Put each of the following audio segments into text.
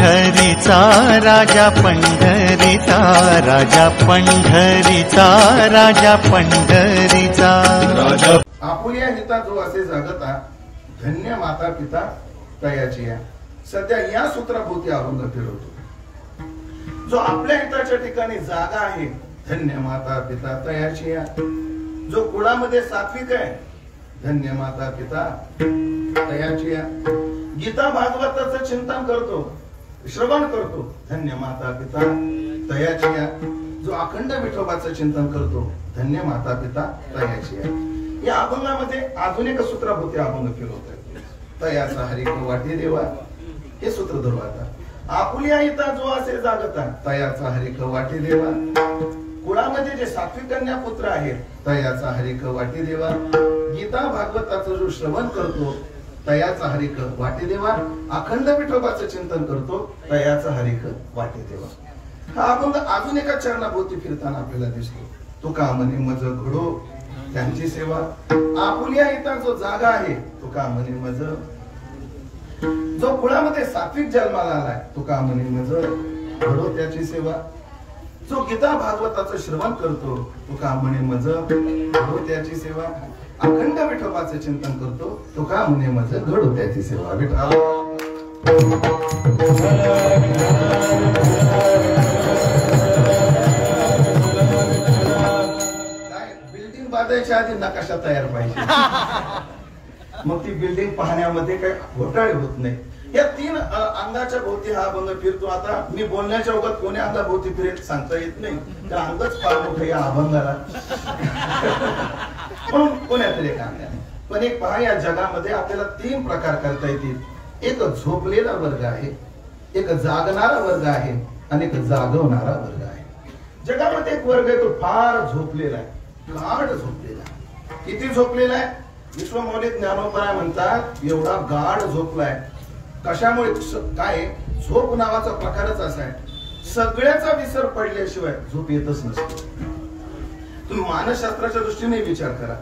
पंढरीचा राजा पंढरीचा राजा पंढरीचा राजा पंढरीचा राजा आपुल्या हिता जो असे जागता धन्य माता पिता तयाची या सध्या या सूत्राभोवती अभंग फिरवतो. जो आपल्या हिताच्या ठिकाणी जागा आहे धन्य माता पिता तयाची या. जो कुळामध्ये सात्विक आहे धन्य माता पिता तयाची या. गीता भागवताचं चिंतन करतो श्रवण करतो धन्य माता पिता तयाची या. जो अखंड विठोबाचं चिंतन करतो धन्य माता पिता तयाची या. या अभंगामध्ये आधुनिक सूत्राभोवती अभंग फिरवतात. तयाचा हरिक वाटे देवा हे सूत्र धरू आता. आपुल्या हिता जो असे जागता तयाचा हरिक वाटे देवा. कुळामध्ये जे सात्विक कन्या पुत्र आहेत तयाचा हरिक वाटे देवा. गीता भागवताचं जो श्रवण करतो तयाचा हरिक वाटे देवा. अखंड विठोबाचं चिंतन करतो तयाचा हरिक वाटे देवा. हा अभंग अजून एका चरणाभोवती फिरताना आपल्याला दिसतो. तो का म्हणे मज घडो त्यांची सेवा. आपुल्या हिता जो जागा आहे तो का म्हणे मज. जो कुळामध्ये सात्विक जन्माला आलाय तो का म्हणे मज घडो त्याची सेवा. जो गीता भागवताचं श्रवण करतो तो का म्हणे मज घडो त्याची सेवा. अखंड विठोबाचं चिंतन करतो तो का म्हणे मज घडो त्याची सेवा. बिल्डिंग बांधायच्या आधी नकाशा तयार पाहिजे. मग ती बिल्डिंग पाहण्यामध्ये काही घोटाळे होत नाही. या तीन अंगाच्या भोवती हा अभंग फिरतो. आता मी बोलण्याच्या ओघात कोण्या अंगाभोवती फिरेल सांगता येत नाही. तर अंगच फार मोठं या अभंगाला म्हणून कोण्या तरी एका अंगाने. पण एक पहा या जगामध्ये आपल्याला तीन प्रकार करता येतील. एक झोपलेला वर्ग आहे, एक जागणारा वर्ग आहे आणि एक जागवणारा वर्ग आहे. जगामध्ये एक वर्ग आहे तो फार झोपलेला आहे, गाढ झोपलेला आहे. किती झोपलेला आहे? विश्वमौली ज्ञानोबा म्हणतात एवढा गाढ झोपलाय. कशामुळे? काय झोप नावाचा प्रकारच असा आहे सगळ्याचा विसर पडल्याशिवाय झोप येतच नसते. तुम्ही मानसशास्त्राच्या दृष्टीने विचार करा.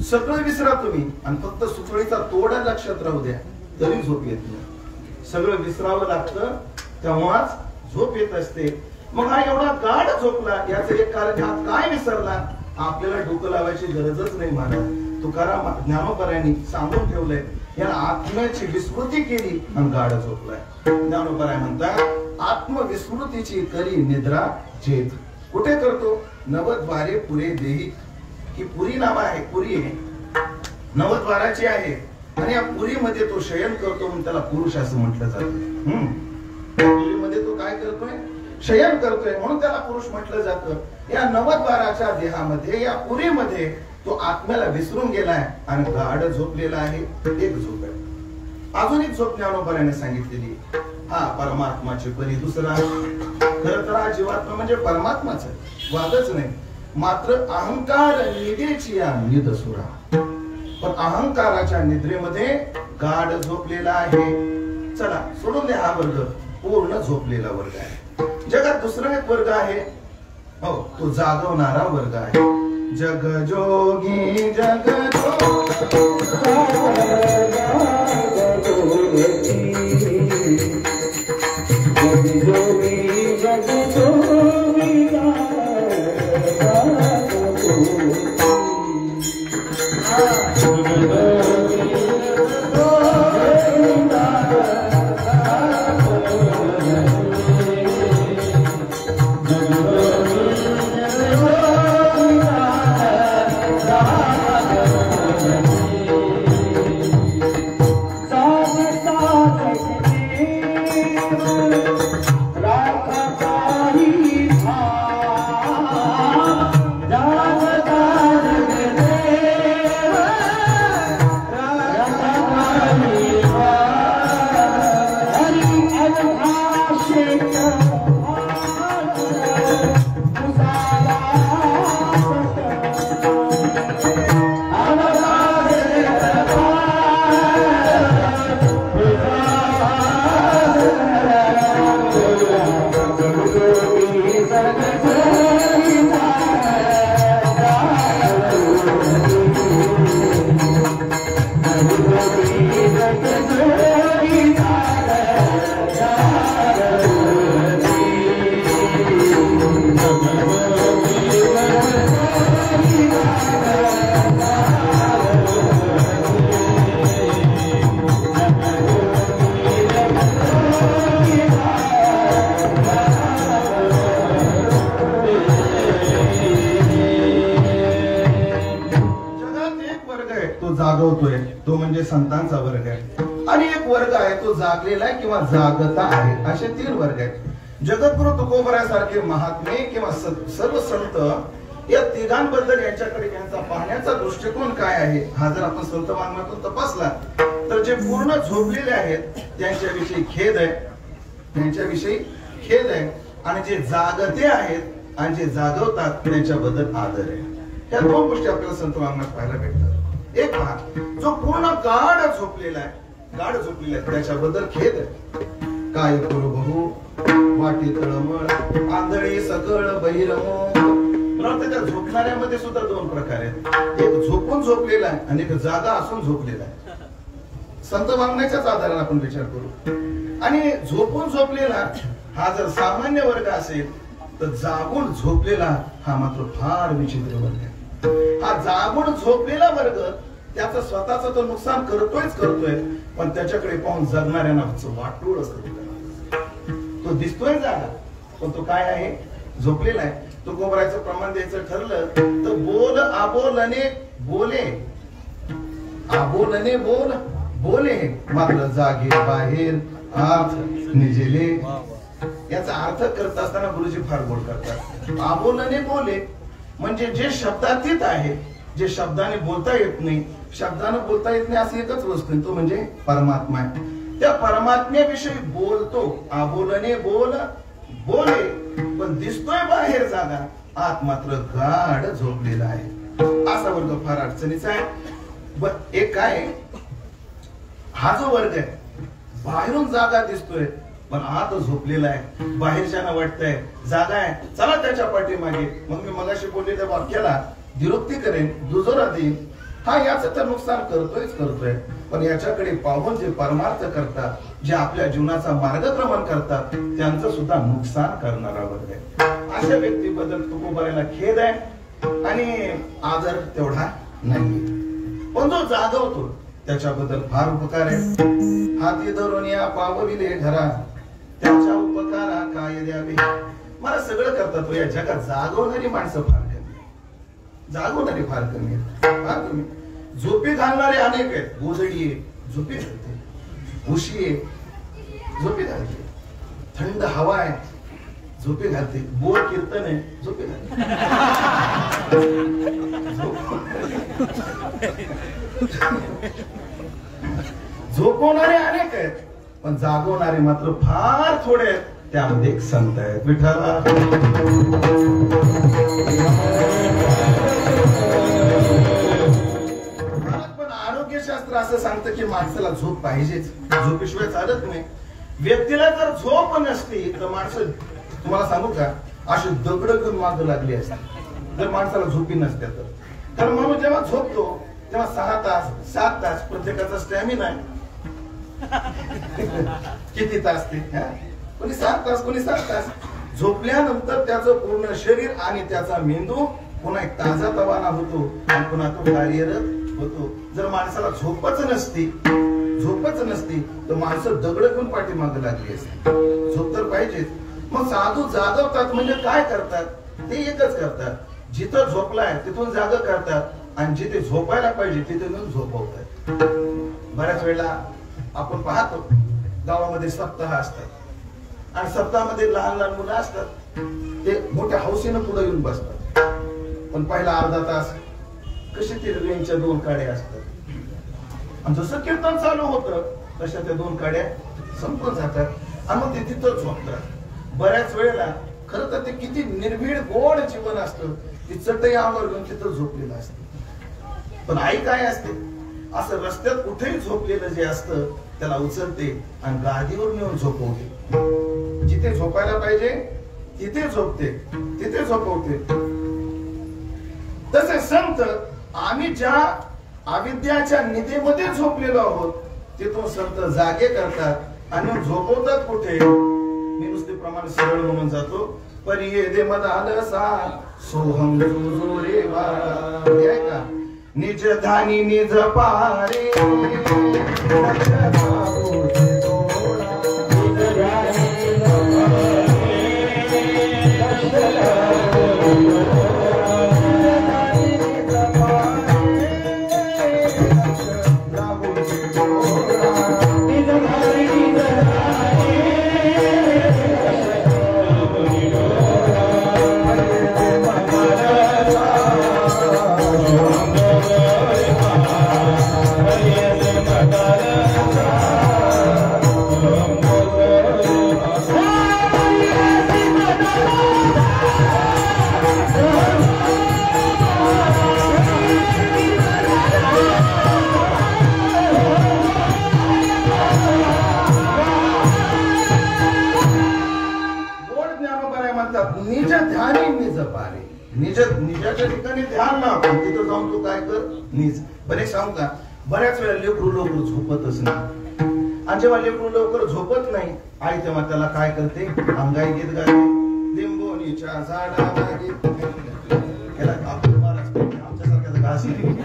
सगळं विसरा तुम्ही आणि फक्त सुतळीचा तोडा लक्षात राहू द्या तरी झोप येत नाही. सगळं विसरावं लागतं तेव्हाच झोप येत असते. मग हा एवढा गाढ झोपला याचं एक कारण हा काय विसरला आपल्याला डोकं लावायची गरजच नाही. महाराज तुकाराम ज्ञानोबरायांनी सांगून ठेवलंय या आत्म्याची विस्मृती केली आणि गाढ झोपलाय. ज्ञानोबराय म्हणतात आत्मविस्मृतीची करी निद्रा जेत. कुठे करतो? नवद्वारे पुरे देही. ही पुरी नाव आहे, पुरी आहे नवद्वाराची आहे आणि या पुरीमध्ये तो शयन करतो म्हणून त्याला पुरुष असं म्हटलं जातं. पुरीमध्ये तो काय करतोय? शयन करतोय म्हणून त्याला पुरुष म्हटलं जातं. या नवद्वाराच्या देहामध्ये या पुरीमध्ये तो आत्म्याला विसरून गेलाय आणि गाढ झोपलेला आहे. एक झोप आहे. अजून एक झोप ज्ञानोबराने सांगितलेली हा परमात्माची परी दुसरा. खरं तर हा जीवात्मा म्हणजे परमात्माच वादच नाही. मात्र अहंकार निदेची या निद सुरा. पण अहंकाराच्या निद्रेमध्ये गाढ झोपलेला आहे. चला सोडून दे हा वर्ग, पूर्ण झोपलेला वर्ग आहे. जगात दुसरा एक वर्ग आहे हो तो जागवणारा वर्ग आहे. जग जोगी जग Hare जागवतोय तो म्हणजे संतांचा वर्ग आहे. आणि एक वर्ग आहे तो जागलेला आहे किंवा जागता आहे. असे 3 वर्ग आहेत. जगद्गुरु तुकोबरासारखे महात्मे किंवा सर्व संत या तिघांबद्दल यांच्याकडे यांचा पाहण्याचा दृष्टिकोन काय आहे हा जर आपण संत वाङ्मयातून तपासला तर जे पूर्ण झोपलेले आहेत त्यांच्याविषयी खेद आहे, त्यांच्याविषयी खेद आहे. आणि जे जागते आहेत आणि जे जागवतात त्यांच्याबद्दल आदर आहे. या 2 गोष्टी आपल्याला संत वाङ्मयात पाहायला भेटतात. एक पहा, जो पूर्ण गाढ झोपलेला आहे त्याच्याबद्दल खेद आहे. काय करू बहु वाटी तळमळ आंधळी सकळ बहिरमो. त्या झोपणाऱ्यामध्ये सुद्धा 2 प्रकार आहेत. एक झोपून झोपलेला आहे आणि एक जागा असून झोपलेला आहे. संत वाङ्मयाच्याच आधाराने आपण विचार करू. आणि झोपून झोपलेला हा जर सामान्य वर्ग असेल तर जागून झोपलेला हा मात्र फार विचित्र वर्ग आहे. हा जागून झोपलेला वर्ग त्याचं स्वतःच तो नुकसान करतोय पण त्याच्याकडे पाहून जगणाऱ्यांना वाटोळ असतं. तो दिसतोय जागा पण तो काय आहे, झोपलेला आहे. तो गोबराचं प्रमाण द्यायचं ठरलं तर बोल आबोलने बोले, आबोलने बोले मात्र जागे बाहेर आत निजेले. याचा अर्थ करत असताना गुरुजी फार गोड करतात. आबोलने बोले म्हणजे जे शब्दातीत आहे, जे शब्दाने बोलता येत नाही, शब्दाने बोलता येत नाही अशी एकच वस्तू आहे, तो म्हणजे परमात्मा आहे. त्या परमात्म्याविषयी बोलतो. आबोलने बोले पण दिसतोय बाहेर जागा, आत मात्र गाढ झोपलेला आहे. असा वर्ग फार अडचणीचा आहे. एक काय, हा जो वर्ग आहे बाहेरून जागा दिसतोय पण आत झोपलेला आहे. बाहेरच्याना वाटतंय जागा आहे, चला त्याच्या पाठीमागे. मग मी मगाशी बोलले त्या वाक्याला दिरोक्ती करेन, दुजोरा देईन. हा याचं तर नुकसान करतोय पण याच्याकडे पाहून जे परमार्थ करतात, जे आपल्या जीवनाचा मार्गक्रमण करतात त्यांचं सुद्धा नुकसान करणारा वर्ग आहे. अशा व्यक्तीबद्दल तुकोबाराला खेद आहे आणि आदर तेवढा नाही. पण जो जागवतो त्याच्याबद्दल फार उपकार आहे. हाती धरून या पावविले घरा त्याच्या उपकारा काय द्यावे. मला सगळं करतात या जगात जागवणारी माणसं फार कमी आहेत. झोपी घालणारे अनेक आहेत. गोधडी आहे, झोपी घालते. उशी आहे, झोपी घालते. थंड हवा आहे, झोपी घालते. बोल कीर्तन आहे, झोपी घालते. झोपवणारे अनेक आहेत पण जागवणारे मात्र फार थोडे आहेत. त्यामध्ये एक संत आहेत. विठ्ठला पण आरोग्यशास्त्र असं सांगतं की माणसाला झोप पाहिजेच, झोपेशिवाय चालत नाही. व्यक्तीला जर झोप नसती तर माणसं, तुम्हाला सांगू का, अशी दगड घेऊन माग लागली असते जर माणसाला झोपी नसत्या तर. कारण माणूस जेव्हा झोपतो तेव्हा 6 तास 7 तास प्रत्येकाचा स्टॅमिना आहे. किती तास ते, कोणी 7 तास कोणी 7 तास. झोपल्यानंतर त्याचं पूर्ण शरीर आणि त्याचा मेंदू पुन्हा एक ताजा तवाना होतो आणि पुन्हा तो कार्यरत होतो. जर माणसाला झोपच नसती तर माणसं दगड घेऊन पाठीमागे लागली असते. झोप तर पाहिजेच. मग साधू जागवतात म्हणजे काय करतात, ते एकच करतात. जिथं झोपलाय तिथून जाग करतात आणि जिथे झोपायला पाहिजे तिथे झोपवतात. बऱ्याच वेळेला आपण पाहतो गावामध्ये सप्ताह असतात आणि सप्ताहामध्ये लहान लहान मुलं असतात. ते मोठ्या हौसेनं पुढे येऊन बसतात पण पहिला अर्धा तास कशी ते रेंजच्या 2 काड्या असतात आणि जसं कीर्तन चालू होतं तशा त्या 2 काड्या संपून जातात आणि मग ते तिथं झोपतात. बऱ्याच वेळेला खरं तर ते किती निर्भीड गोड जीवन असतं, ती चटई अंगावर घेऊन तिथं झोपलेलं असतं. पण आई काय असते, असं रस्त्यात कुठेही झोपलेलं जे असतं त्याला उचलते आणि गादीवर नेऊन झोपवते. जिथे झोपायला पाहिजे तिथे झोपते, तिथे झोपवते. तसे संत आम्ही ज्या अविद्याच्या निधीमध्ये झोपलेलो आहोत तिथून संत जागे करतात आणि झोपवतात कुठे. मी नुसते प्रमाण सरळ म्हणून जातो. परिये दे मदाल सा सोहम रे का निज धानी निज पारे निज ध्यानी निज पारे. निजाच्या ठिकाणी ध्यान लाव, तिथं जाऊन तू काय कर निज. बरे सांगू का, बऱ्याच वेळा लेकरू लवकर झोपतच नाही, आणि जेव्हा लेकरू लवकर झोपत नाही आई तेव्हा त्याला काय करते, अंगाई गीत गाते. लिंबोनीच्या झाडामागे याला आपण महाराज आमच्यासारख्याचा घास नाही.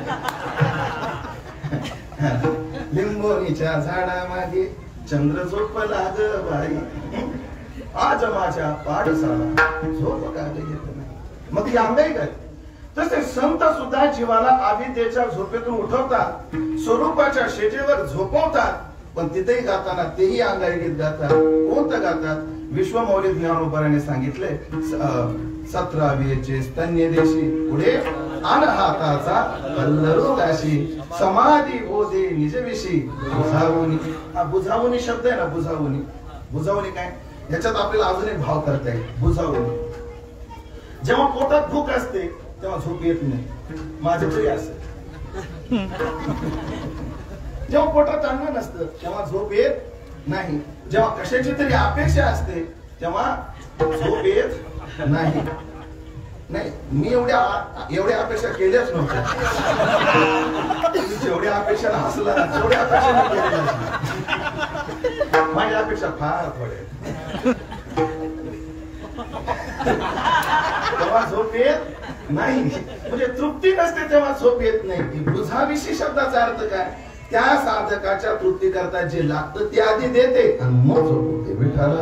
लिंबोनीच्या झाडामागे चंद्र झोपला ग बाई, आज माझ्या पाडसाला झोप का येत नाही. मग ती अंगाई काय. तसे संत सुद्धा जीवाला आविद्येच्या झोपेतून उठवतात, स्वरूपाच्या शेजेवर झोपवतात, पण तिथेही गाताना तेही अंगाई गीत गातात. कोणतं गातात? विश्वमौली ज्ञानोबाने सांगितले, 17वीचे स्तन्य देशी पुढे आन हाताचा कल्लरू दाशी, समाधी बोधे निजविषयी बुझावणी. हा बुझावणी शब्द आहे ना, बुझावणी. बुझावणी काय, याच्यात आपल्याला अजून एक भाव करता येईल. बुझावणी, जेव्हा पोटात भूक असते तेव्हा झोप येत नाही, माझं तरी असं. जेव्हा पोटात अन्न नसतं तेव्हा झोप येत नाही, जेव्हा कशाची तरी अपेक्षा असते तेव्हा झोप येत नाही. नाही, मी एवढ्या अपेक्षा केल्याच नव्हत्या. जेवढ्या अपेक्षा हसला तेवढ्या अपेक्षा केल्या, माझ्या अपेक्षा फार थोड्या. तेव्हा झोप येत नाही, म्हणजे तृप्ती नसते तेव्हा झोप येत नाही. बुझाविषयी शब्दाचा अर्थ काय, त्या साधकाच्या तृप्ती करता जे लागतं ते आधी देते आणि मग झोप होते. विठ्ठल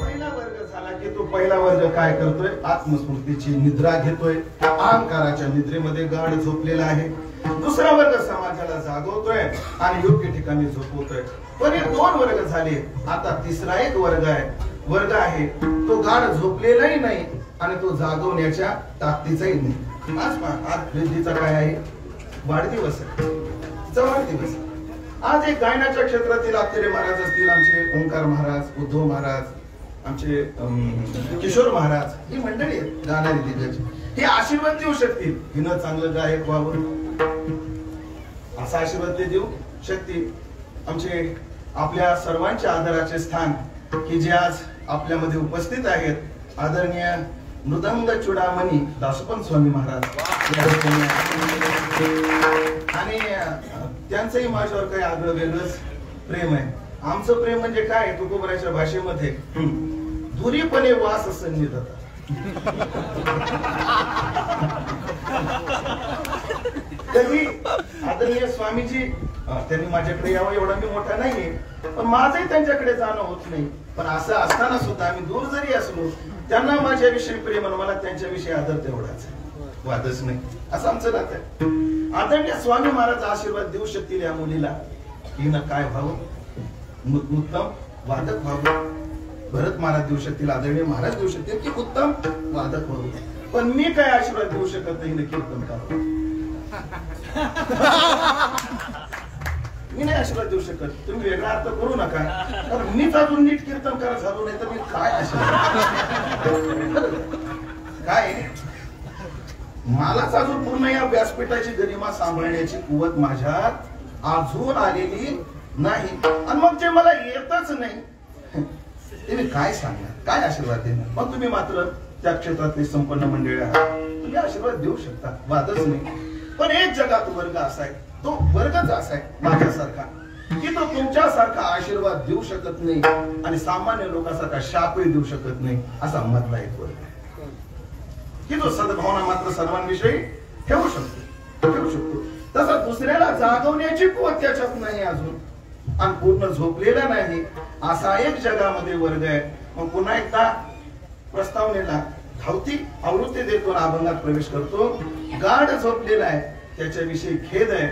पहिला वर्ग झाला की तो पहिला वर्ग काय करतोय, आत्मस्फूर्तीची निद्रा घेतोय, अहंकाराच्या निद्रेमध्ये गाढ झोपलेला आहे. दुसरा वर्ग समाजाला जागवतोय आणि योग्य ठिकाणी झोपवतोय. पण हे 2 वर्ग झाले. आता तिसरा एक वर्ग आहे तो गाढ झोपलेलाही नाही आणि तो जागवण्याच्या ताकदीचाही नाही. आज वृद्धीचा काय आहे, वाढदिवस आहे, तिचा वाढदिवस. आज एक गायनाच्या क्षेत्रातील आत्रे महाराज असतील, आमचे ओंकार महाराज, उद्धव महाराज, आमचे किशोर महाराज, ही मंडळी आहेत गाणारी दिग्गज. हे आशीर्वाद देऊ शकतील, हिनं चांगलं गायक व्हावं असा आशीर्वाद ते देऊ शकतील. आमचे आपल्या सर्वांच्या आदराचे स्थान की जे आज आपल्यामध्ये उपस्थित आहेत, आदरणीय मृदंग चुडामणी दासोपंत स्वामी महाराज, आणि त्यांचंही माझ्यावर काही आगळं वेगळंच प्रेम आहे. आमचं प्रेम म्हणजे काय, तुकोबराच्या भाषेमध्ये धुरीपणे वास सन्निधता. कधी आदरणीय स्वामीजी त्यांनी माझ्याकडे यावं एवढा मी मोठा नाहीये, पण माझंही त्यांच्याकडे जाणं होत नाही. पण असं असताना सुद्धा आम्ही दूर जरी असलो त्यांना माझ्याविषयी प्रेम आणि मला त्यांच्याविषयी आदर तेवढाच, वादच नाही, असं आमचं नातं आहे. आदरणीय स्वामी महाराज आशीर्वाद देऊ शकतील या मुलीला की न काय व्हावं, उत्तम वादक व्हावं. भरत महाराज देऊ शकतील, आदरणीय महाराज देऊ शकतील की उत्तम वादक व्हावं. पण मी काय आशीर्वाद देऊ शकत नाही न कीर्तन करावं. मी नाही आशीर्वाद देऊ शकत, तुम्ही वेगळा अर्थ करू नका, कारण मीच अजून नीट कीर्तन करा झालो नाही तर मी काय आशीर्वाद काय. मलाच अजून पूर्ण या व्यासपीठाची गरिमा सांभाळण्याची कुवत माझ्यात अजून आलेली नाही, आणि मग जे मला येतच नाही ते मी काय सांगणार, काय आशीर्वाद देणार. मग तुम्ही मात्र त्या क्षेत्रातले संपन्न मंडळी आहात, तुम्ही आशीर्वाद देऊ शकता, वादच नाही. पण एक जगात वर्ग असा आहे, तो वर्गच असा आहे माझ्यासारखा, की तो तुमच्यासारखा आशीर्वाद देऊ शकत नाही आणि सामान्य लोकांसारखा शापही देऊ शकत नाही, असा मधला एक वर्ग आहे की तो सद्भावना मात्र सर्वांविषयी ठेवू शकतो. तसा दुसऱ्याला जागवण्याची कुवत त्याच्यात नाही अजून, आणि पूर्ण झोपलेला नाही, असा एक जगामध्ये वर्ग आहे. मग पुन्हा एकदा प्रस्तावनेला धावती आवृत्ती देतो, अभंगात प्रवेश करतो. गाढ झोपलेला आहे त्याच्याविषयी खेद आहे,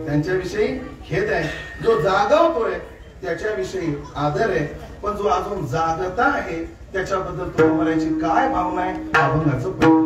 त्यांच्याविषयी खेद आहे. जो जागवतोय त्याच्याविषयी आदर आहे, पण जो अजून जागता आहे त्याच्याबद्दल तो म्हणायची काय भावना आहे, अभंगाचं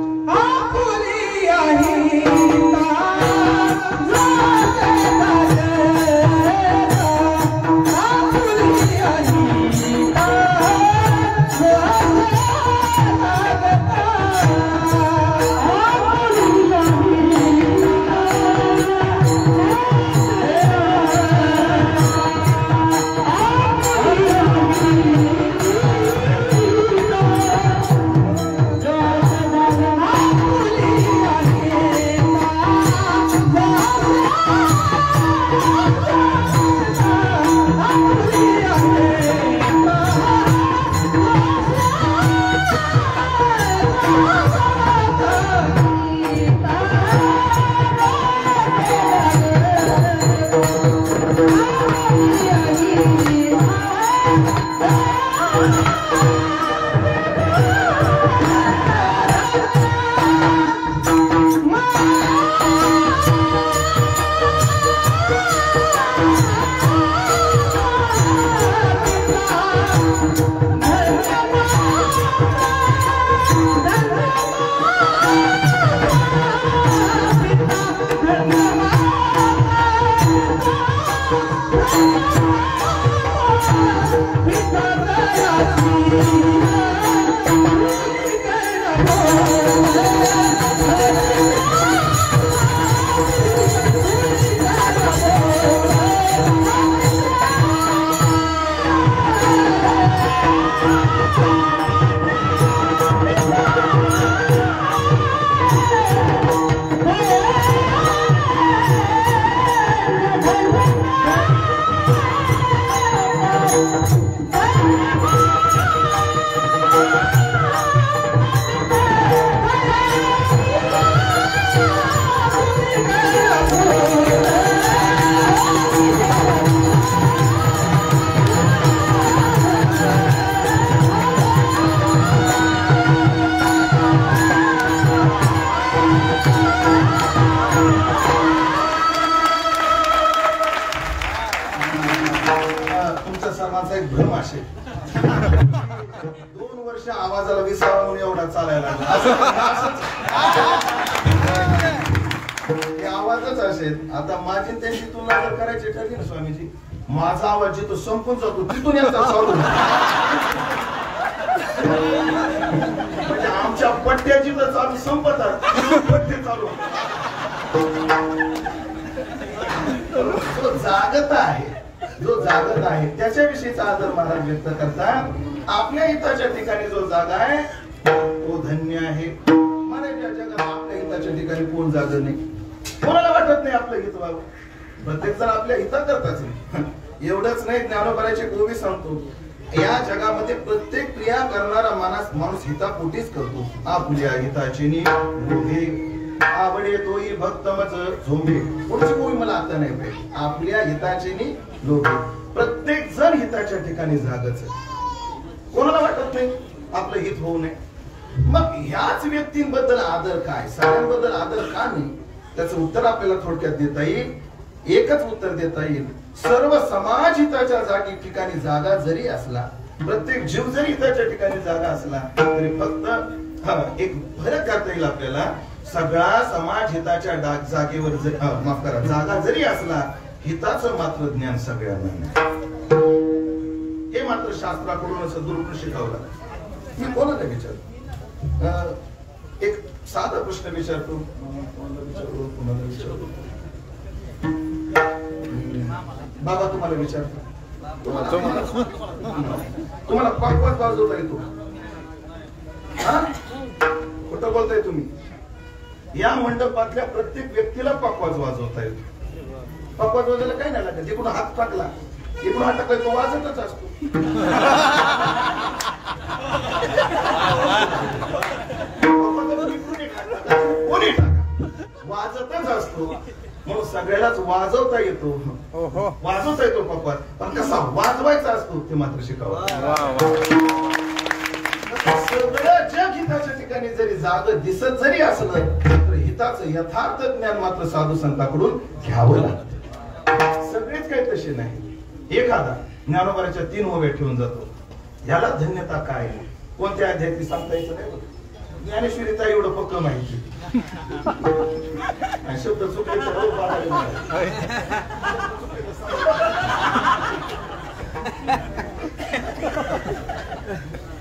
तुमच्या सर्वांचा एक भ्रम असेल 2 वर्ष आवाजाला विसावा म्हणून एवढा चालायला लागला हे आवाजच असेल. आता माझी त्यांची तुलना जर करायची ठरली ना स्वामीजी, माझा आवाज जिथं संपून जातो तिथून यांचा चालू म्हणजे आमच्या पट्ट्या जिथं चालू संपतात पट्टे चालू जो जागत आहे त्याच्याविषयीचा आदर महाराज व्यक्त करतात. आपल्या हिताच्या ठिकाणी जो जागा आहे तो धन्य आहे. महाराज जगात आपल्या हिताच्या ठिकाणी कोण जाग नाही, कोणाला वाटत नाही आपलं हित व्हावं. प्रत्येक जण आपल्या हिता करताच नाही. एवढंच नाही, ज्ञानोबाराचे गोवी सांगतो या जगामध्ये प्रत्येक क्रिया करणारा माणूस हितापोटीच करतो. आपल्या हिताची लोभे आवडे तोही भक्त मज झोंबे. पुढची गोवी मला आता नाही पाहिजे. आपल्या हिताची लोभे. प्रत्येक जण हिताच्या ठिकाणी जागच आहे. कोणाला वाटत नाही आपलं हित होऊ नये. मग ह्याच व्यक्तींबद्दल आदर काय, सगळ्यांबद्दल आदर का नाही, त्याचं उत्तर आपल्याला थोडक्यात देता येईल. एकच उत्तर देता येईल. सर्व समाज हिताच्या जागी ठिकाणी जागा जरी असला, प्रत्येक जीव जरी हिताच्या ठिकाणी जागा असला तरी फक्त एक फरक करता येईल आपल्याला. सगळा समाज हिताच्या जागेवर माफ करा जागा जरी असला, हिताचं मात्र ज्ञान सगळ्यांना नाही. हे मात्र शास्त्राकडून सद्गुरूंनी शिकवलं. मी कोणाला विचारतो, एक साधा प्रश्न विचारतो, बाबा तुम्हाला विचारतो, तुम्हाला पाकवाज वाजवता येतो? कुठं बोलताय तुम्ही? या मंडपातल्या प्रत्येक व्यक्तीला पाकवाज वाजवता येतो. पाकवाज वाजवायला काही नाही लागत. इकडून हात टाकला, इकडून हात टाकला, तो वाजतच असतो. कोणी टाका वाजतच असतो. म्हणून सगळ्यालाच वाजवता येतो, वाजवता येतो पाकवाज. पण कसा वाजवायचा असतो ते मात्र शिकावं. सगळं जग हिताच्या ठिकाणी जरी जाग दिसत जरी असलं तर हिताचं यथार्थ ज्ञान मात्र साधू संतांकडून घ्यावं लागतं. सगळेच काही तसे नाही. एखादा ज्ञानोबाराच्या 3 ओव्या ठेवून जातो, याला धन्यता काय, कोणत्या अध्यायात सांगता यायचं नाही. ज्ञानेश्वरीता एवढं पक्क माहिती, शब्द चुकायचं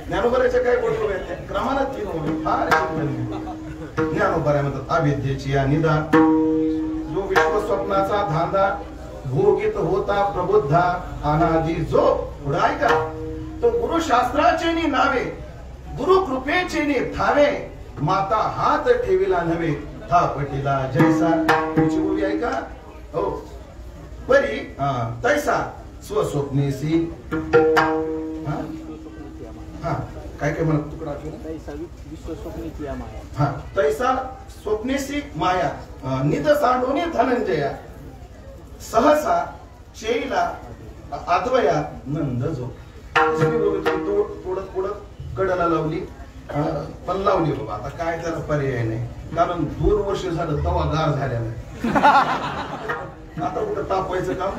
ज्ञानोबाराच्या काय बोलतो क्रमानं 3 ओव्या फार ज्ञानोबारा म्हणतात. अविद्येची या निदान, जो विश्व स्वप्नाचा धांदा, भोगित होता प्रबुद्धा अनादि जो. पुढे ऐका, तो गुरुशास्त्राचे नावे, गुरु कृपेचे थावे, माता हात ठेविला नव्हे थापटिला जैसा. तुमची बोली ऐका हो. परी तैसा स्वस्वप्नेसी, काय काय म्हणत तुकडा तैसा स्वप्नेसी माया, निध सांडोनी धनंजया, सहसा चेला अद्वया नंद जो. पुढत कडला लावली, पण लावली बाबा. आता काय त्याला पर्याय नाही, कारण 2 वर्ष झालं तवा गार झालेला आहे. आता कुठं तापवायचं काम.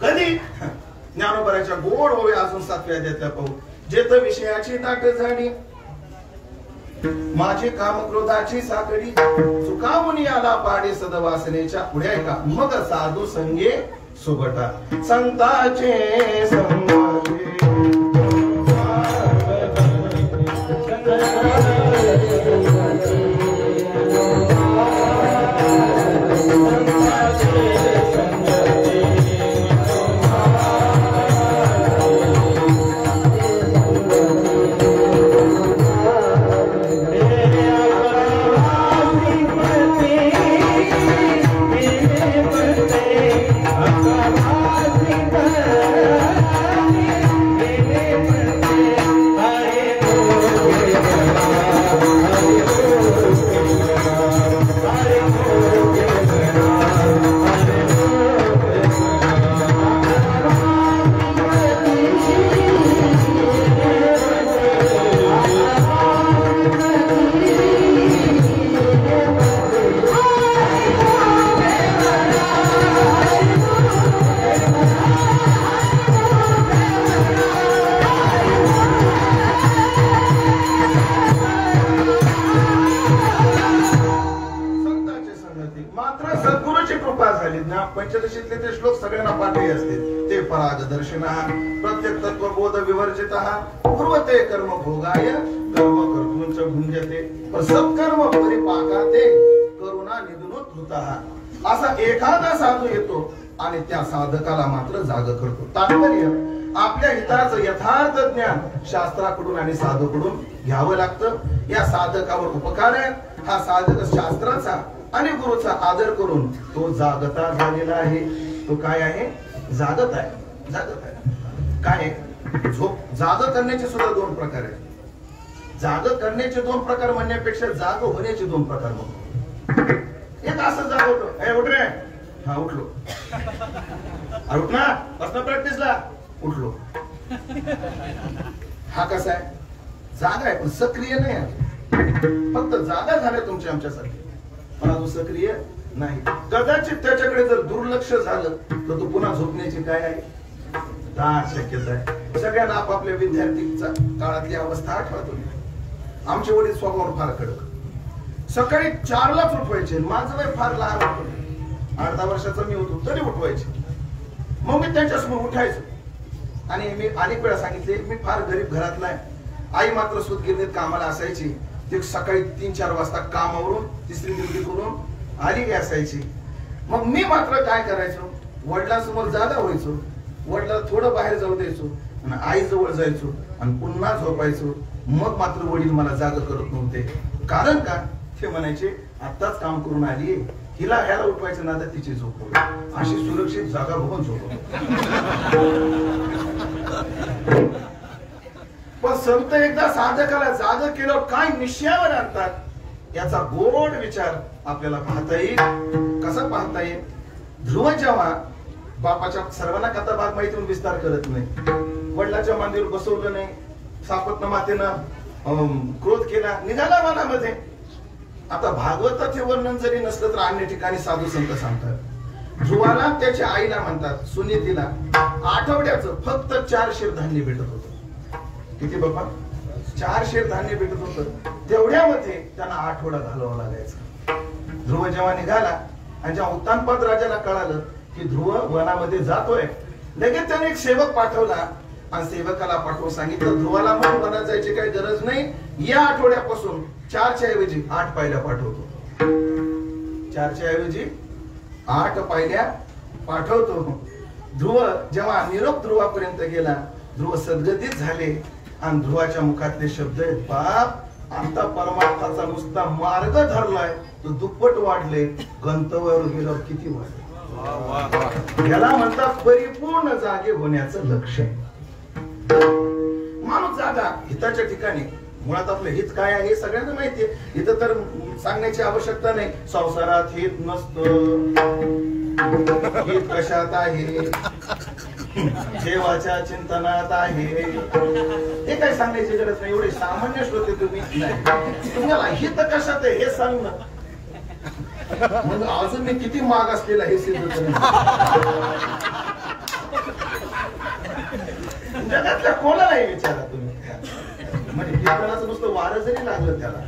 कधी ज्ञानोबाराच्या गोड होवे अजून 7व्या अध्यायात पाहू. जेथ विषयाची दाट झाली माझी कामक्रोधाची साखळी चुकावून आला पाडे सदवासनेच्या पुढे का मग साधू संगे सुबटा संताचे संगाचे पंचदशीतले ते श्लोक सगळ्यांना पाठही असते ते पराग दर्शना प्रत्येक तत्वबोध विवर्जितः पूर्वते कर्म भोगाय कर्म कर्तुंच भुंजते सत्कर्म परिपाकाते करुणा निधुनोत्तः असा एखादा साधू येतो आणि त्या साधकाला मात्र जाग करतो तात्पर्य आपल्या हिताचं यथार्थ ज्ञान शास्त्राकडून आणि साधूकडून घ्यावं लागतं या साधकावर उपकार आहे हा साधक शास्त्राचा आणि गुरुचा आदर करून तो जागता झालेला आहे तो काय आहे जागत आहे काय झोप जाग करण्याचे सुद्धा दोन प्रकार आहेत जाग करण्याचे दोन प्रकार म्हणण्यापेक्षा जाग होण्याचे दोन प्रकार म्हणतो एक असं जाग होतो ए उठ रे हा उठलो उठ ना बस प्रॅक्टिसला उठलो हा कसा आहे जागा आहे पण सक्रिय नाही आहे फक्त जागा झाल्या तुमच्या आमच्यासाठी पण अजून सक्रिय नाही कदाचित त्याच्याकडे जर दुर्लक्ष झालं तर तो पुन्हा झोपण्याची काय आहे दाट शक्यता आहे सगळ्यांना आपापल्या विद्यार्थीचा काळातली अवस्था आठवतो आमचे वडील स्वभावावर फार कडक सकाळी 4लाच उठवायचे माझं वय फार लहान होतं 8-10 वर्षाचा मी होतो तरी उठवायचे मग मी त्यांच्यासमोर उठायचो आणि मी अनेक वेळा सांगितले मी फार गरीब घरातला आहे आई मात्र सूतगिरणीत कामाला असायची ते सकाळी 3-4 वाजता कामावरून तिसरी ड्युटी करून आली असायची मग मी मात्र काय करायचो वडिलांसमोर जागा व्हायचो वडिलांना थोडं बाहेर जाऊ द्यायचो आणि आई जवळ जायचो आणि पुन्हा झोपायचो मग मात्र वडील मला जागा करत नव्हते कारण का ते म्हणायचे आत्ताच काम करून आली हिला ह्याला उठवायचं ना तर तिची झोप अशी सुरक्षित जागा बघून झोप पण संत एकदा साधकाला जाग केल्यावर काय निश्चयावर आणतात याचा गोड विचार आपल्याला पाहता येईल कसा पाहता येईल ध्रुव जेव्हा बापाच्या सर्वांना कथा भाग माहिती विस्तार करत नाही वडिलाच्या मांडीवर बसवलं नाही सापत्न मातेनं क्रोध केला निघाला मनामध्ये आता भागवतात हे वर्णन जरी नसलं तर अन्य ठिकाणी साधू संत सांगतात ध्रुवाला त्याच्या आईला म्हणतात सुनीतीला आठवड्याचं फक्त 4 शेर धान्य भेटत होतं किती बाबा 4 शेर धान्य भेटत होतं तेवढ्यामध्ये त्यांना आठवडा घालवावा लागायचा ध्रुव जेव्हा निघाला आणि जेव्हा उत्तानपाद राजाला कळालं की ध्रुव वनामध्ये जातोय लगेच त्याने एक सेवक पाठवला आणि सेवकाला पाठवून सांगितलं ध्रुवाला म्हणून वनात जायची काही गरज नाही या आठवड्यापासून 4च्या ऐवजी 8 पायल्या पाठवतो 4च्या ऐवजी 8 पायल्या पाठवतो ध्रुव जेव्हा निरोप ध्रुवापर्यंत गेला ध्रुव सद्गतीत झाले आणि ध्रुवाच्या मुखातले शब्द आहेत बाप आता परमार्थाचा नुसता मार्ग धरलाय तो दुप्पट वाढले गंतव्यावर गेल्यावर किती वाढले याला म्हणतात परिपूर्ण जागे होण्याचं लक्षण माणूस जागा हिताच्या ठिकाणी मुळात आपलं हित काय आहे हे सगळ्यांना माहिती आहे इथं तर सांगण्याची आवश्यकता नाही संसारात हित नसतं हित कशात आहे देवाच्या चिंतनात आहे हे काय सांगण्याची गरज नाही एवढे सामान्य श्रोते तुम्ही नाही तुम्हाला हित कशात आहे हे सांग ना मग अजून मी किती माग असलेला हे सिद्ध करेन जगातल्या कोणालाही विचारा तुम्ही म्हणजे कीर्तनाचं नुसतं वारं जरी लागलं त्याला,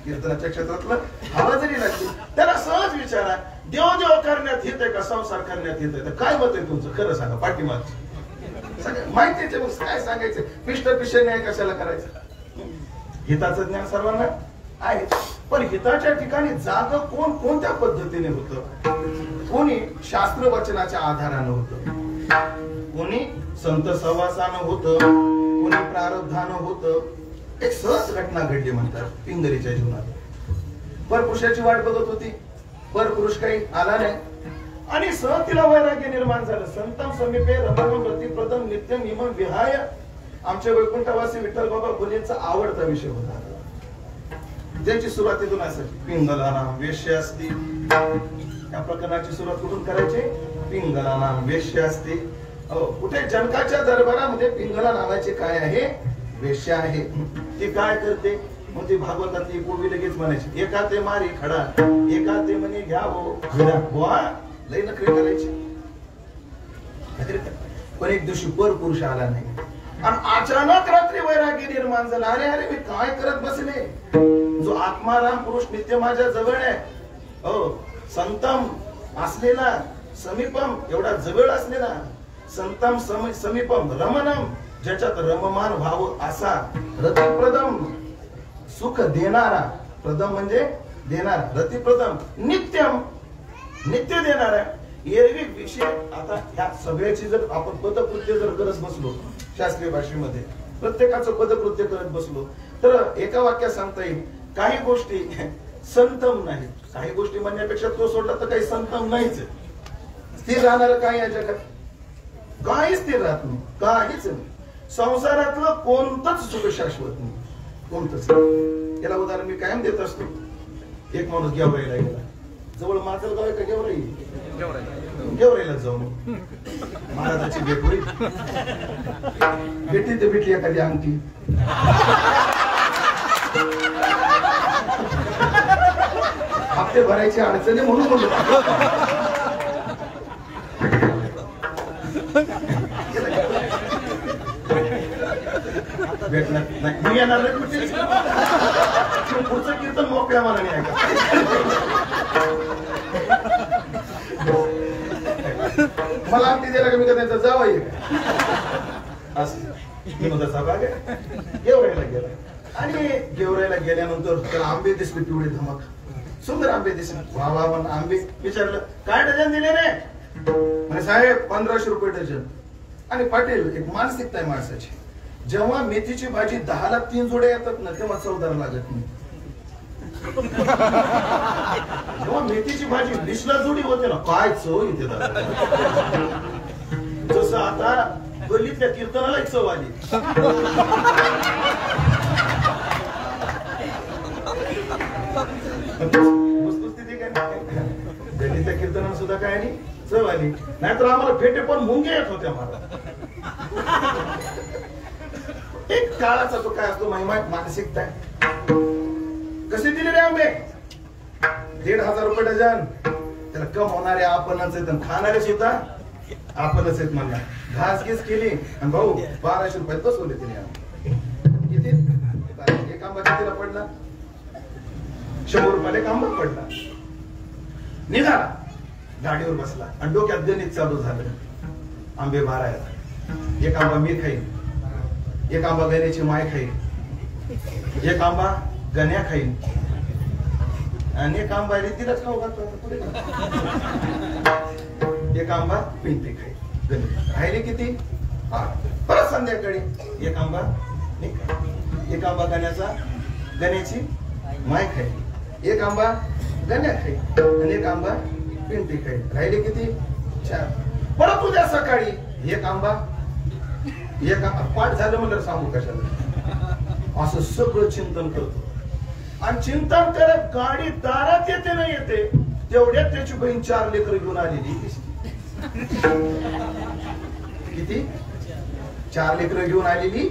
कीर्तनाच्या क्षेत्रातलं हवा जरी लागली, त्याला सहज विचारा, देव देव करण्यात येत आहे का संसार करण्यात येत आहे? काय मत आहे तुमचं? खरं सांगा. पाठीमागचं माहिती आहे, काय सांगायचं? पिष्ट पिष्ट न्याय कशाला करायचं? हिताचं ज्ञान सर्वांना आहे, पण हिताच्या ठिकाणी जाग कोण कोणत्या पद्धतीने होतं? कोणी शास्त्र वचनाच्या आधारानं होतं, कोणी संत सहवासानं होतं, कोणी प्रारब्धानं होतं. एक सहज घटना घडली म्हणतात पिंगरीच्या जीवनात. परपुरुषाची वाट बघत होती, परपुरुष काही आला नाही आणि सहज तिला वैराग्य निर्माण झालं. संतम समीपे रमणम रतिप्रदम नित्यम इमं विहाय. आमच्या वैकुंठवासी विठ्ठल बाबा फुलेंचा आवडता विषय होता. ज्याची सुरुवातीतून असायची, पिंगला नाम वेश्य असते. या प्रकरणाची सुरुवात कुठून करायची? पिंगला नाम वेश्य असते. कुठे जनकाच्या दरबारामध्ये पिंगला नावाचे काय आहे? वेश्या आहे. ती काय करते? मग ती भागवतातली पूर्वी लगेच म्हणायची, एका ते मारी खडा, एका ते म्हणे घ्यावो बुवा. लई नखरे करायची. पण एक दिवशी परपुरुष आला नाही आणि अचानक रात्री वैराग्य निर्माण झाला. अरे अरे मी काय करत बसले? जो आत्माराम पुरुष नित्य माझ्या जवळ आहे, संतम असलेला, समीपम एवढा जवळ असलेला, संतम समीपम रमणम, ज्याच्यात रममान भाव असा, रतिप्रदम सुख देणारा, प्रदम म्हणजे देणारा, रतिप्रदम नित्यम नित्य देणारा. एरवी विषय आता ह्या सगळ्याची जर आपण पदकृत्य जर करत बसलो शास्त्रीय भाषेमध्ये, प्रत्येकाचं पदकृत्य करत बसलो तर एका वाक्यात सांगता येईल काही गोष्टी संतम नाही. काही गोष्टी म्हणण्यापेक्षा तो सोडला तर काही संतम नाहीच. स्थिर राहणार काय या जगात? काही स्थिर राहत नाही, काहीच नाही. संसारातलं कोणतंच सुख शाश्वत नाही, कोणतंच. याला उदाहरण मी कायम देत असतो. एक माणूस गेवराईला गेला. जवळ माझं गाव आहे का गेवराई? गेवराईला जाऊ महाराजाची भेट होईल. भेटी तर भेटली एखादी अंगठी. हप्ते भरायची अडचणी म्हणून बोललो. भेटणार नाही, मी येणार नाही. पुढचं कीर्तन मोकळ्या मनाने ऐका. मला अंगठी द्यायला का मी का त्यांचा जावा येईल असं विनोदाचा भाग आहे. गेवराईला गेला आणि गेवराईला गेल्यानंतर त्याला आंबे दिसले, पिवळे धमक, सुंदर आंबे दिसले. वा वा म्हणून आंबे. विचारलं काय डझन दिले रे? म्हणजे साहेब 1500 रुपये डझन. आणि पाटील एक मानसिकता आहे माणसाची, जेव्हा मेथीची भाजी 10ला 3 जोड्या येतात ना तेव्हा चवदार लागत नाही. जेव्हा मेथीची भाजी 20ला जोडी होते ना काय चव येते. जसं आता गल्लीतल्या कीर्तनाला एक चव आली. वस्तुस्थिती काय गल्लीतल्या कीर्तनाला सुद्धा काय आली? चव आली. नाहीतर आम्हाला फेटे पण मुंगे येत होत्या मला. एक काळाचा तो काय असतो महिमा, मानसिकता. कसे दिले रे आंबे? 1500 रुपये डझन. त्याला कम होणारे आपणच आहेत, खाणारे सुद्धा आपणच आहेत. म्हणला घासगीस केली आणि भाऊ 1200 रुपयात बसवले तिने. किती? एक आंबा कितीला पडला? 100 रुपयाला एक आंबा पडला. निघाला, गाडीवर बसला आणि डोक्यात गणित चालू झालं. आंबे मारायला. एक आंबा मी खाईन, एक आंबा गण्याची माय खाईन, एक आंबा गण्या खाईन आणि एक आंबा रीतीलाच खाऊ घालतो. एक आंबा पिंपी खाईन. राहिले किती? 8. परत संध्याकाळी एक आंबा, एक आंबा गण्याची माय खाईन, एक आंबा गण्या खाईन आणि एक आंबा पिंपी खाईन. राहिले किती? 4. परत उद्या सकाळी एक आंबा, एक पाठ झालं म्हणलं सांगू कशाला. असं सगळं चिंतन करतो आणि चिंतन करत गाडी दारात येते ना येते तेवढ्यात त्याची बहीण 4 लेकरं घेऊन आलेली दिसली. किती? 4 लेकरं घेऊन आलेली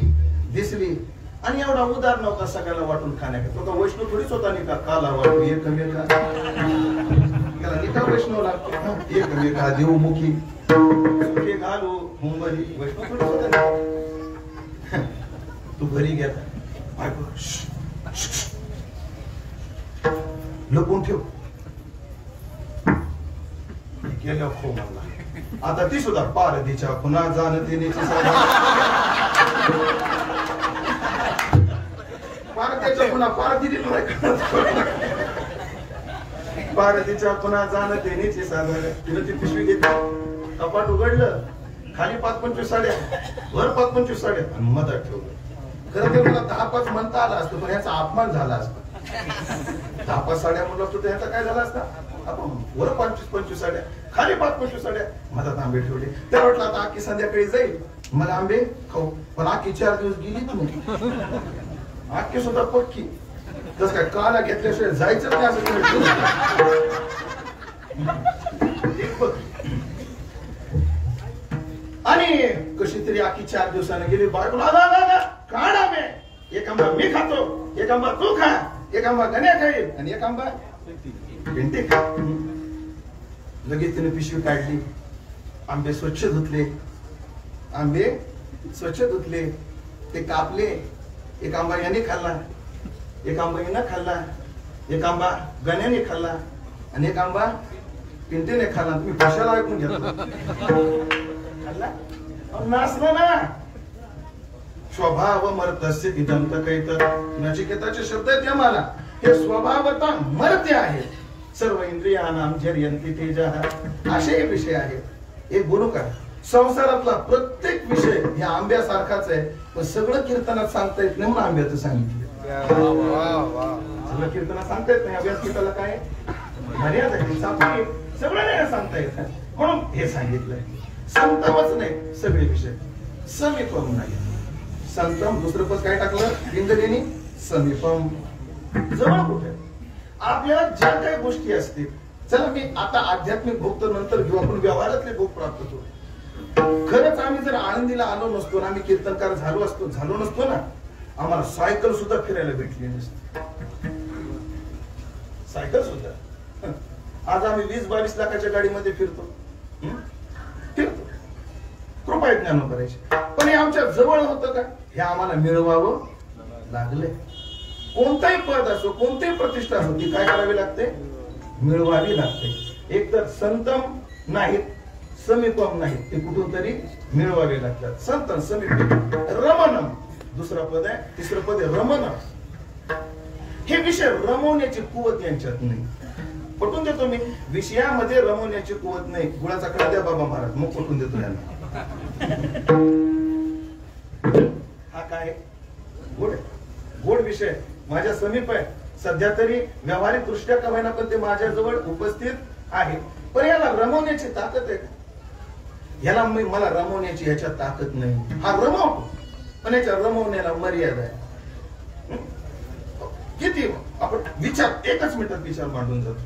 दिसली. आणि एवढा उदार नव्हता सगळ्याला वाटून खाण्याचा. तो वैष्णव थोडीच होता नाही का? काला वाटू एकमेका, त्याला निका वैष्णव लागतो. एकमेका देवमुखी घालू मुंबई वैष्णव थोडीच होता. तू घरी गेला बायको लपून ठेव. गेल्या खो म्हणला. आता ती सुद्धा पारदीच्या खुना जाणतेनेची साधा पारदीच्या खुना पारदीच्या खुना जाणतेनेची साधा. तिने ती पिशवी घेतली, कपाट उघडलं, खाली 5-25 साड्या, वर 5-25 साड्या आणि मधात ठेवलं. खरं तर मला 10-5 म्हणता आला असतं, पण याचा अपमान झाला असता. 10-5 साड्या म्हणलं असतो तर याचा काय झाला असता? आपण वर 25-25 साड्या, खाली 5-25 साड्या, मधात आंबे ठेवले. त्या वाटलं आता आखी संध्याकाळी जाईल, मला आंबे खाऊ. पण आखी 4 दिवस गेली नाही. आखी सुद्धा पक्की. तस काय काला घेतल्याशिवाय जायचं नाही असं आणि कशी तरी आखी 4 दिवसाने गेली. बायकोला काढ आंबे. एक आंबा मी खातो, एक आंबा तू खा, एक आंबा गण्या खाईल आणि एक आंबा पिंटे खा. लगेच तिने पिशवी काढली, आंबे स्वच्छ धुतले, ते कापले. एक आंबा याने खाल्ला, एक आंबा हिनं खाल्ला, एक आंबा गण्याने खाल्ला आणि एक आंबा पिंटेने खाल्ला. तुम्ही कशाला ऐकून घेतला? खाल्ला नाचला ना. स्वभाव मर्तस्य इदं तकैत. नचिकेताचे शब्द आहेत आम्हाला. हे स्वभावता मर्त्य आहे. सर्व इंद्रियानां जर्यन्ति तेजः. असे विषय आहेत. एक बोलू का, संसारातला प्रत्येक विषय ह्या आंब्यासारखाच आहे. पण सगळं कीर्तनात सांगता येत नाही म्हणून आंब्याचं सांगितलं. सगळं कीर्तनात सांगता येत नाही. व्यासपीठाला काय मर्यादा आहे, सगळं नाही सांगता येत म्हणून हे सांगितलंय. संतमच नाही सगळे विषय, समीपम नाही. संतम दुसरं पद काय टाकलं इंद्रियानी? समीपम. जवळ कुठे आपल्याला ज्या काही गोष्टी असतील. चला मी आता आध्यात्मिक भोग तर नंतर घेऊ, आपण व्यवहारातले भोग प्राप्त करू. खरंच आम्ही जर आळंदीला आलो नसतो ना, आम्ही कीर्तनकार झालो नसतो ना, आम्हाला सायकल सुद्धा फिरायला भेटली नसती. सायकल सुद्धा. आज आम्ही 20-22 लाखाच्या गाडीमध्ये फिरतो. कृपा आहे ज्ञानोबराची. पण हे आमच्या जवळ होतं का? हे आम्हाला मिळवावं लागले. कोणताही पद असो, कोणतीही प्रतिष्ठा असो, ती काय करावी लागते? मिळवावी लागते. एक तर संतम नाहीत, समीपम नाहीत, ते कुठून तरी मिळवावे लागतात. संतम समीपम. रमणम दुसरा पद आहे. तिसरं पद आहे रमणम. हे विषय रमवण्याची कुवत यांच्यात नाही. पटून देतो मी, विषयामध्ये रमवण्याची कुवत नाही. गुळाचा कडा द्या बाबा महाराज, मग पटून देतो यांना. हा काय गोड विषय माझ्या समीप आहे. सध्या तरी व्यावहारिक दृष्ट्या का होईना, पण ते माझ्याजवळ उपस्थित आहे. पण याला रमवण्याची ताकद आहे का? याला मला रमवण्याची ह्याच्यात ताकद नाही. हा रमवतो, पण याच्या रमवण्याला मर्यादा आहे. किती आपण विचार एकच मिनिटात विचार मांडून जातो.